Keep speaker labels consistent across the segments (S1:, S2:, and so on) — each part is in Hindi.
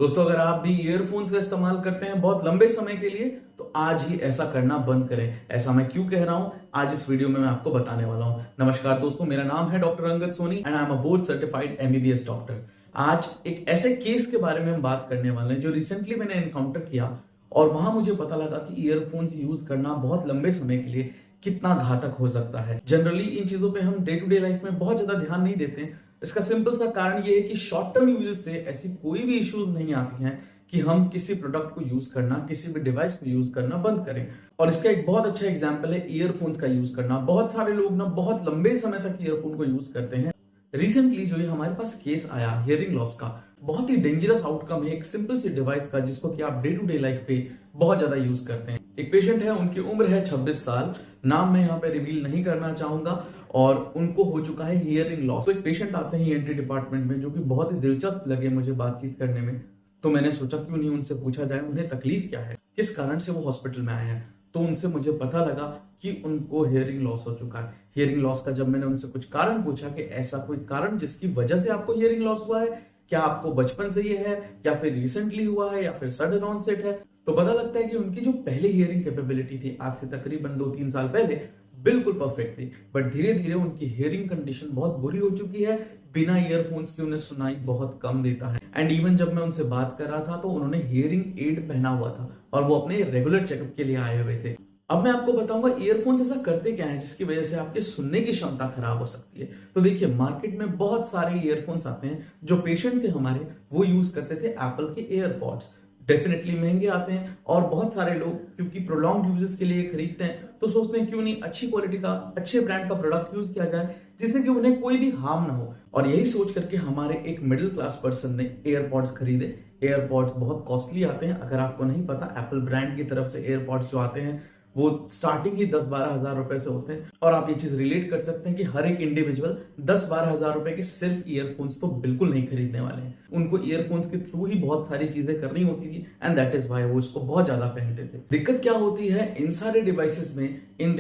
S1: दोस्तों, अगर आप भी ईयरफोन्स का इस्तेमाल करते हैं बहुत लंबे समय के लिए तो आज ही ऐसा करना बंद करें। ऐसा मैं क्यों कह रहा हूं, आज इस वीडियो में मैं आपको बताने वाला हूं। नमस्कार दोस्तों, मेरा नाम है doctor Angad Soni and I am a board certified MBBS doctor. आज एक ऐसे केस के बारे में हम बात करने वाले हैं जो रिसेंटली मैंने एनकाउंटर किया और वहां मुझे पता लगा कि ईयरफोन्स यूज करना बहुत लंबे समय के लिए कितना घातक हो सकता है। जनरली इन चीजों पे हम डे टू डे लाइफ में बहुत ज्यादा ध्यान नहीं देते हैं। इसका सिंपल सा कारण ये है कि शॉर्ट टर्म यूजेस से ऐसी कोई भी इश्यूज नहीं आती हैं कि हम किसी प्रोडक्ट को यूज करना, किसी भी डिवाइस को यूज करना बंद करें। और इसका एक बहुत अच्छा एग्जांपल है ईयरफोन्स का यूज करना। बहुत सारे लोग ना बहुत लंबे समय तक ईयरफोन को यूज करते हैं। रिसेंटली जो ये हमारे पास केस आया हियरिंग लॉस का, बहुत ही डेंजरस आउटकम है एक सिंपल सी डिवाइस का जिसको कि आप डे टू डे लाइफ पे बहुत ज्यादा यूज करते हैं। एक पेशेंट है, उनकी उम्र है 26 साल, नाम मैं यहाँ पे रिवील नहीं करना चाहूंगा, और उनको हो चुका है हियरिंग लॉस। तो एक पेशेंट आते हैं ईएनटी डिपार्टमेंट में जो कि बहुत ही दिलचस्प लगे मुझे बातचीत करने में। तो मैंने सोचा क्यों नहीं उनसे पूछा जाए उन्हें तकलीफ क्या है, किस कारण से वो हॉस्पिटल में आए हैं। तो उनसे मुझे पता लगा कि उनको हियरिंग लॉस हो चुका है। हियरिंग लॉस का जब मैंने उनसे कुछ कारण पूछा कि ऐसा कोई कारण जिसकी वजह से आपको हियरिंग लॉस हुआ है, क्या आपको बचपन से ये है या फिर रिसेंटली हुआ है या फिर सडन ऑनसेट है, तो पता लगता है कि उनकी जो पहले हियरिंग कैपेबिलिटी थी आज से तकरीबन 2-3 साल पहले बिल्कुल परफेक्ट थी, बट धीरे धीरे उनकी हियरिंग कंडीशन बहुत बुरी हो चुकी है। बिना ईयरफोन्स के उन्हें सुनाई बहुत कम देता है। एंड इवन जब मैं उनसे बात कर रहा था तो उन्होंने हियरिंग एड पहना हुआ था और वो अपने रेगुलर चेकअप के लिए आए हुए थे। अब मैं आपको बताऊंगा ईयरफोन्स ऐसा करते क्या है जिसकी वजह से आपके सुनने की क्षमता खराब हो सकती है। तो देखिए, मार्केट में बहुत सारे ईयरफोन्स आते हैं। जो पेशेंट थे हमारे वो यूज करते थे एप्पल के एयरपॉड्स। डेफिनेटली महंगे आते हैं और बहुत सारे लोग क्योंकि प्रोलॉन्ग यूजेस के लिए खरीदते हैं तो सोचते हैं क्यों नहीं अच्छी क्वालिटी का, अच्छे ब्रांड का प्रोडक्ट यूज किया जाए जिससे कि उन्हें कोई भी हार्म ना हो। और यही सोच करके हमारे एक मिडिल क्लास पर्सन ने एयरपॉड्स खरीदे। एयरपॉड्स बहुत कॉस्टली आते हैं, अगर आपको नहीं पता एप्पल ब्रांड की तरफ से एयरपॉड्स जो आते हैं वो स्टार्टिंग ही 10-12 हजार रुपए से होते हैं। और आप ये चीज रिलेट कर सकते हैं कि हर एक इंडिविजुअल 10-12 हजार रुपए के सिर्फ ईयरफोन्स तो बिल्कुल नहीं खरीदने वाले हैं। उनको ईयरफोन्स के थ्रू ही बहुत सारी चीजें करनी होती थी एंड दैट इज वाई वो इसको बहुत ज्यादा पहनते थे। दिक्कत क्या होती है इन सारे डिवाइसेस में, इन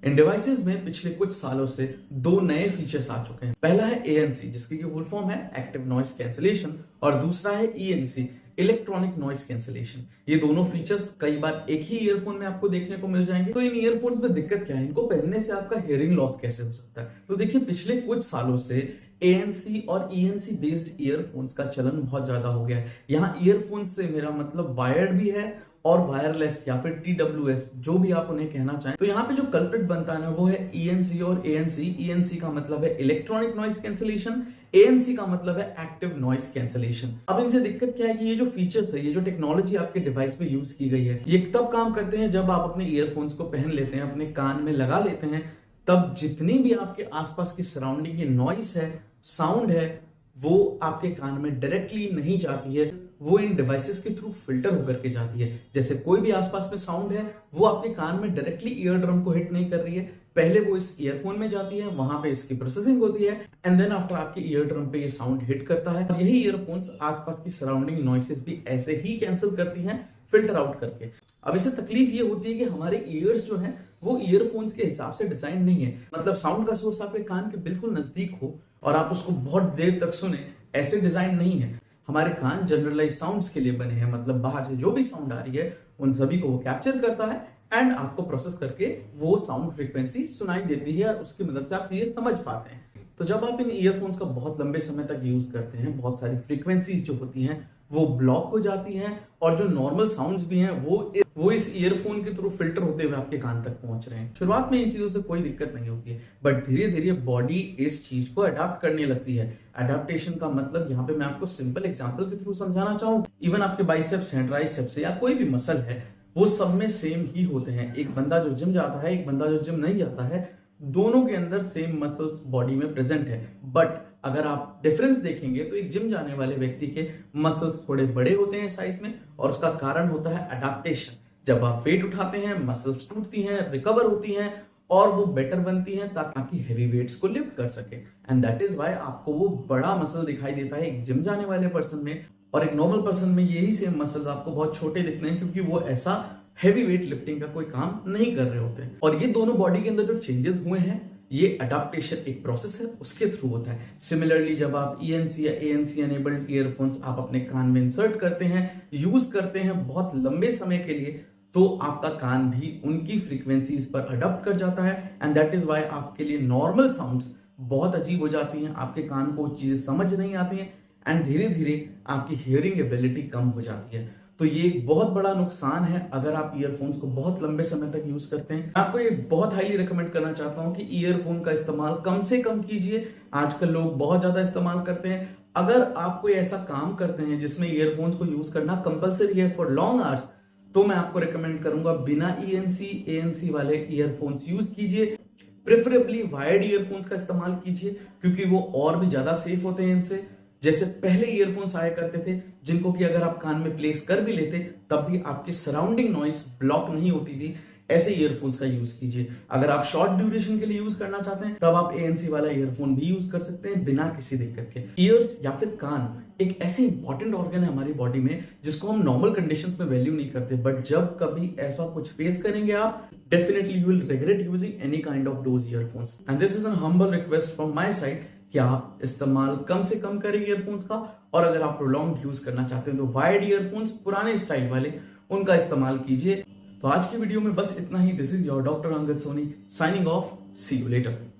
S1: डिवाइसेस में पिछले कुछ सालों से दो नए फीचर्स आ चुके हैं। पहला है ANC जिसकी की फुल फॉर्म है एक्टिव नॉइस कैंसिलेशन, और दूसरा है ENC इलेक्ट्रॉनिक नॉइस कैंसिलेशन। ये दोनों फीचर्स कई बार एक ही ईयरफोन में आपको देखने को मिल जाएंगे। तो इन ईयरफोन्स में दिक्कत क्या है, इनको पहनने से आपका हियरिंग लॉस कैसे हो सकता है। तो देखिए, पिछले कुछ सालों से ANC और ENC बेस्ड ईयरफोन्स का चलन बहुत ज्यादा हो गया है। यहाँ ईयरफोन से मेरा मतलब वायर्ड भी है और वायरलेस या फिर TWS, जो भी आप उन्हें कहना चाहें। तो यहाँ पे जो कल्प्रिट बनता है ना वो है ENC और ANC। ENC का मतलब है इलेक्ट्रॉनिक नॉइस कैंसिलेशन, ANC का मतलब है एक्टिव नॉइस कैंसिलेशन। अब इनसे दिक्कत क्या है कि ये जो फीचर्स है, ये जो टेक्नोलॉजी आपके डिवाइस में यूज की गई है, ये तब काम करते हैं जब आप अपने ईयरफोन्स को पहन लेते हैं, अपने कान में लगा लेते हैं। तब जितनी भी आपके आसपास की सराउंडिंग की नॉइस है, साउंड है, वो आपके कान में डायरेक्टली नहीं जाती है, वो इन डिवाइसेस के थ्रू फिल्टर होकर के जाती है। जैसे कोई भी आसपास में साउंड है वो आपके कान में डायरेक्टली ईयर ड्रम को हिट नहीं कर रही है, पहले वो इस ईयरफोन में जाती है, वहां पे इसकी प्रोसेसिंग होती है एंड देन आफ्टर आपके ईयर ड्रम पे ये साउंड हिट करता है। और यही ईयरफोन्स आसपास की सराउंडिंग नॉइसेस भी ऐसे ही कैंसिल करती हैं, फिल्टर आउट करके। अब इससे तकलीफ ये होती है कि हमारे ईयर्स जो हैं वो ईयरफोन्स के हिसाब से डिजाइन नहीं है। मतलब साउंड का सोर्स आपके कान के बिल्कुल नजदीक हो और आप उसको बहुत देर तक सुने, ऐसे डिजाइन नहीं है। हमारे कान जनरलाइज साउंड्स के लिए बने हैं, मतलब बाहर से जो भी साउंड आ रही है उन सभी को वो कैप्चर करता है एंड आपको प्रोसेस करके वो साउंड फ्रीक्वेंसी सुनाई देती है और उसकी मदद से आप चीजें समझ पाते हैं। तो जब आप इन ईयरफोन्स का बहुत लंबे समय तक यूज करते हैं, बहुत सारी फ्रीक्वेंसीज जो होती हैं वो ब्लॉक हो जाती हैं और जो नॉर्मल साउंड्स भी हैं वो इस ईयरफोन के थ्रू फिल्टर होते हुए आपके कान तक पहुंच रहे हैं। शुरुआत में इन चीजों से कोई दिक्कत नहीं होती है, बट धीरे धीरे बॉडी इस चीज को अडॉप्ट करने लगती है। अडॉप्टेशन का मतलब यहाँ पे मैं आपको सिंपल एग्जांपल के थ्रू समझाना चाहूँ। इवन आपके बाइसेप्स हैं, ट्राइसेप्स है या कोई भी मसल है, वो सब में सेम ही होते हैं। एक बंदा जो जिम जाता है, एक बंदा जो जिम नहीं जाता है, दोनों के अंदर सेम मसल्स बॉडी में प्रेजेंट है। बट अगर आप डिफरेंस देखेंगे तो एक जिम जाने वाले व्यक्ति के मसल्स थोड़े बड़े होते हैं साइज में, और उसका कारण होता है अडॉप्टेशन। जब आप वेट उठाते हैं मसल्स टूटती हैं, रिकवर होती हैं और वो बेटर बनती हैं ताकि हैवी वेट्स को लिफ्ट कर सके। एंड दैट इज व्हाई आपको वो बड़ा मसल दिखाई देता है एक जिम जाने वाले पर्सन में, और एक नॉर्मल पर्सन में यही सेम मसल्स आपको बहुत छोटे दिखते हैं क्योंकि वो ऐसा हैवी वेट लिफ्टिंग का कोई काम नहीं कर रहे होते हैं। और ये दोनों बॉडी के अंदर जो चेंजेस हुए हैं ये अडाप्टेशन एक प्रोसेस है, उसके थ्रू होता है। सिमिलरली जब आप ENC या ANC एनेबल्ड ईयरफोन्स आप अपने कान में इंसर्ट करते हैं, यूज करते हैं बहुत लंबे समय के लिए, तो आपका कान भी उनकी फ्रीक्वेंसीज पर अडॉप्ट कर जाता है एंड दैट इज वाई आपके लिए नॉर्मल साउंड्स बहुत अजीब हो जाती हैं, आपके कान को चीजें समझ नहीं आती हैं एंड धीरे धीरे आपकी हियरिंग एबिलिटी कम हो जाती है। तो ये एक बहुत बड़ा नुकसान है अगर आप ईयरफोन्स को बहुत लंबे समय तक यूज करते हैं। मैं आपको ये बहुत हाईली रिकमेंड करना चाहता हूं कि ईयरफोन का इस्तेमाल कम से कम कीजिए। आजकल लोग बहुत ज्यादा इस्तेमाल करते हैं। अगर आप कोई ऐसा काम करते हैं जिसमें ईयरफोन्स को यूज करना कंपलसरी है फॉर लॉन्ग आवर्स, तो मैं आपको रिकमेंड करूंगा बिना ENC ANC वाले ईयरफोन्स यूज कीजिए। प्रेफरेबली वायर्ड ईयरफोन्स का इस्तेमाल कीजिए क्योंकि वो और भी ज्यादा सेफ होते हैं इनसे। जैसे पहले ईयरफोन्स आया करते थे जिनको कि अगर आप कान में प्लेस कर भी लेते तब भी आपकी सराउंडिंग नॉइस ब्लॉक नहीं होती थी, ऐसे ईयरफोन्स का यूज कीजिए। अगर आप शॉर्ट ड्यूरेशन के लिए यूज करना चाहते हैं तब आप ANC वाला ईयरफोन भी यूज कर सकते हैं बिना किसी दिक्कत के। ईयर्स या फिर कान एक ऐसे इंपॉर्टेंट ऑर्गन है हमारी बॉडी में जिसको हम नॉर्मल कंडीशंस में वैल्यू नहीं करते, बट जब कभी ऐसा कुछ फेस करेंगे आप, definitely you will regret using any kind of those earphones. And this is an humble request from my side कि आप इस्तेमाल कम से कम करें ईयरफोन्स का, और अगर आप प्रोलॉन्ग यूज करना चाहते हैं तो वायर्ड ईयरफोन्स पुराने स्टाइल वाले उनका इस्तेमाल कीजिए। तो आज की वीडियो में बस इतना ही। This is your doctor Angad Soni signing off. See you letter.